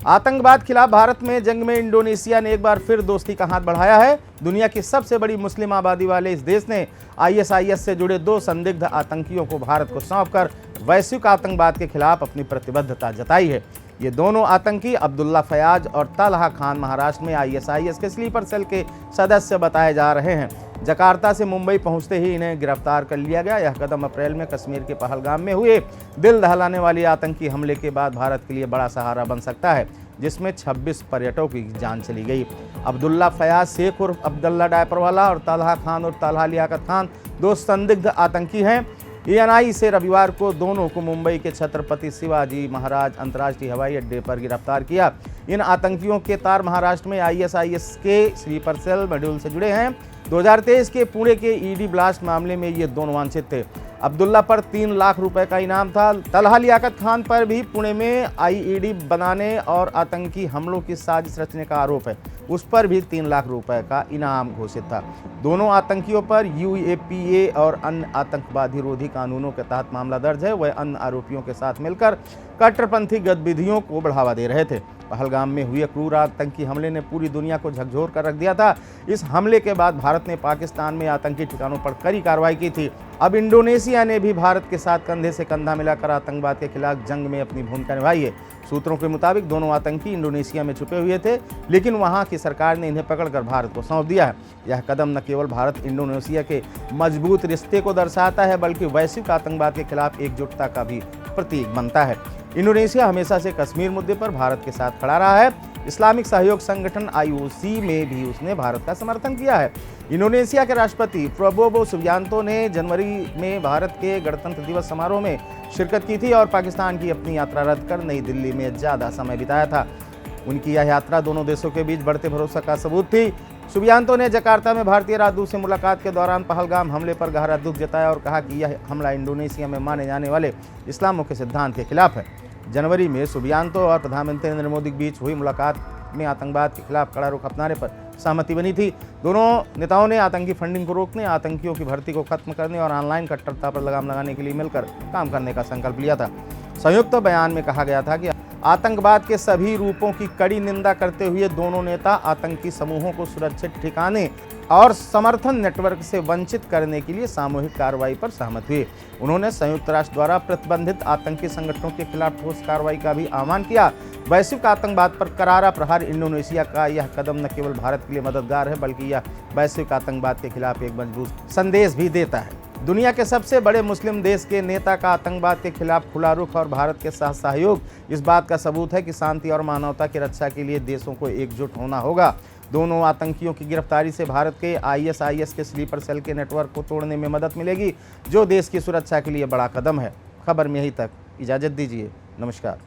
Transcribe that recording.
आतंकवाद खिलाफ भारत में जंग में इंडोनेशिया ने एक बार फिर दोस्ती का हाथ बढ़ाया है। दुनिया की सबसे बड़ी मुस्लिम आबादी वाले इस देश ने आईएसआईएस से जुड़े 2 संदिग्ध आतंकियों को भारत को सौंपकर वैश्विक आतंकवाद के खिलाफ अपनी प्रतिबद्धता जताई है। ये दोनों आतंकी अब्दुल्ला फयाज और तलहा खान महाराष्ट्र में आईएसआईएस के स्लीपर सेल के सदस्य बताए जा रहे हैं। जकार्ता से मुंबई पहुंचते ही इन्हें गिरफ्तार कर लिया गया। यह कदम अप्रैल में कश्मीर के पहलगाम में हुए दिल दहलाने वाले आतंकी हमले के बाद भारत के लिए बड़ा सहारा बन सकता है, जिसमें 26 पर्यटकों की जान चली गई। अब्दुल्ला फयाज शेख उर्फ अब्दुल्ला डायपरवाला और तलहा खान और तलहा लियाकत खान 2 संदिग्ध आतंकी हैं। एएनआई से रविवार को दोनों को मुंबई के छत्रपति शिवाजी महाराज अंतर्राष्ट्रीय हवाई अड्डे पर गिरफ्तार किया। इन आतंकियों के तार महाराष्ट्र में आईएसआईएस के स्लीपर सेल मॉड्यूल से जुड़े हैं। 2023 के पुणे के ईडी ब्लास्ट मामले में ये दोनों वांछित थे। अब्दुल्ला पर 3 लाख रुपए का इनाम था। तलहा लियाकत खान पर भी पुणे में आईईडी बनाने और आतंकी हमलों की साजिश रचने का आरोप है। उस पर भी 3 लाख रुपए का इनाम घोषित था। दोनों आतंकियों पर यूएपीए और अन्य आतंकवाद विरोधी कानूनों के तहत मामला दर्ज है। वह अन्य आरोपियों के साथ मिलकर कट्टरपंथी गतिविधियों को बढ़ावा दे रहे थे। पहलगाम में हुए क्रूर आतंकी हमले ने पूरी दुनिया को झकझोर कर रख दिया था। इस हमले के बाद भारत ने पाकिस्तान में आतंकी ठिकानों पर कड़ी कार्रवाई की थी। अब इंडोनेशिया ने भी भारत के साथ कंधे से कंधा मिलाकर आतंकवाद के खिलाफ जंग में अपनी भूमिका निभाई है। सूत्रों के मुताबिक दोनों आतंकी इंडोनेशिया में छुपे हुए थे, लेकिन वहां की सरकार ने इन्हें पकड़कर भारत को सौंप दिया है। यह कदम न केवल भारत इंडोनेशिया के मजबूत रिश्ते को दर्शाता है, बल्कि वैश्विक आतंकवाद के खिलाफ एकजुटता का भी प्रतीक बनता है। इंडोनेशिया हमेशा से कश्मीर मुद्दे पर भारत के साथ खड़ा रहा है। इस्लामिक सहयोग संगठन आईओसी में भी उसने भारत का समर्थन किया है। इंडोनेशिया के राष्ट्रपति प्रबोवो सुबियांतो ने जनवरी में भारत के गणतंत्र दिवस समारोह में शिरकत की थी और पाकिस्तान की अपनी यात्रा रद्द कर नई दिल्ली में ज़्यादा समय बिताया था। उनकी यह यात्रा दोनों देशों के बीच बढ़ते भरोसा का सबूत थी। सुबियांतो ने जकार्ता में भारतीय राजदूत से मुलाकात के दौरान पहलगाम हमले पर गहरा दुख जताया और कहा कि यह हमला इंडोनेशिया में माने जाने वाले इस्लाम के सिद्धांत के खिलाफ है। जनवरी में सुबियांतो और प्रधानमंत्री नरेंद्र मोदी के बीच हुई मुलाकात में आतंकवाद के खिलाफ कड़ा रुख अपनाने पर सहमति बनी थी। दोनों नेताओं ने आतंकी फंडिंग को रोकने, आतंकियों की भर्ती को खत्म करने और ऑनलाइन कट्टरता पर लगाम लगाने के लिए मिलकर काम करने का संकल्प लिया था। संयुक्त बयान में कहा गया था कि आतंकवाद के सभी रूपों की कड़ी निंदा करते हुए दोनों नेता आतंकी समूहों को सुरक्षित ठिकाने और समर्थन नेटवर्क से वंचित करने के लिए सामूहिक कार्रवाई पर सहमत हुए। उन्होंने संयुक्त राष्ट्र द्वारा प्रतिबंधित आतंकी संगठनों के खिलाफ ठोस कार्रवाई का भी आह्वान किया। वैश्विक आतंकवाद पर करारा प्रहार इंडोनेशिया का यह कदम न केवल भारत के लिए मददगार है, बल्कि यह वैश्विक आतंकवाद के खिलाफ एक मजबूत संदेश भी देता है। दुनिया के सबसे बड़े मुस्लिम देश के नेता का आतंकवाद के खिलाफ खुला रुख और भारत के साथ सहयोग इस बात का सबूत है कि शांति और मानवता की रक्षा के लिए देशों को एकजुट होना होगा। दोनों आतंकियों की गिरफ्तारी से भारत के आईएसआईएस के स्लीपर सेल के नेटवर्क को तोड़ने में मदद मिलेगी, जो देश की सुरक्षा के लिए बड़ा कदम है। खबर में यही तक, इजाज़त दीजिए, नमस्कार।